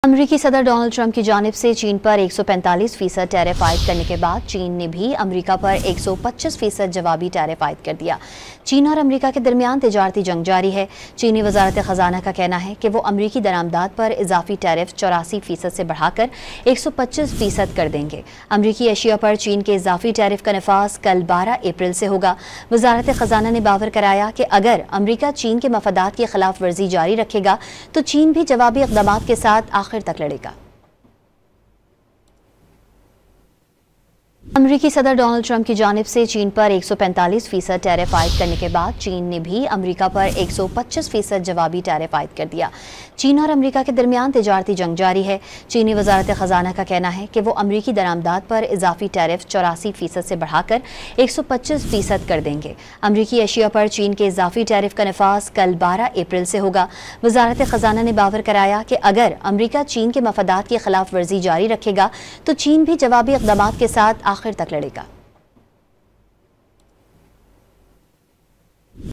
अमरीकी सदर Donald Trump की जानिब से चीन पर 145% टैरिफ आयद करने के बाद चीन ने भी अमरीका पर 125% जवाबी टैरिफ आयद कर दिया। चीन और अमरीका के दरमियान तिजारती जंग जारी है। चीनी वजारत खजाना का कहना है कि वो अमरीकी दरामदात पर इजाफी टैरिफ 84% से बढ़ाकर 125% कर देंगे। अमरीकी एशिया पर चीन के इजाफी टैरिफ का नफाज कल 12 अप्रैल से होगा। वजारत खजाना ने बावर कराया कि अगर अमरीका चीन के मफादात की खिलाफ वर्जी जारी रखेगा तो चीन भी जवाबी इक़दामात के साथ आखिर तक लड़ेगा। अमरीकी सदर डोनाल्ड ट्रंप की जानिब से चीन पर 145% टैरिफ आयद करने के बाद चीन ने भी अमरीका पर 125% जवाबी टैरिफ आयद कर दिया। चीन और अमरीका के दरमियान तिजारती जंग जारी है। चीनी वजारत खजाना का कहना है कि वो अमरीकी दरामदात पर इजाफी टैरिफ 84% से बढ़ाकर 125% कर देंगे। अमरीकी एशिया पर चीन के इजाफी टैरिफ का नफाज कल 12 अप्रैल से होगा। वजारत खजाना ने बावर कराया कि अगर अमरीका चीन के मफादात की खिलाफ वर्जी जारी रखेगा तो चीन भी जवाबी इक़दामात के साथ आखिर तक लड़ेगा।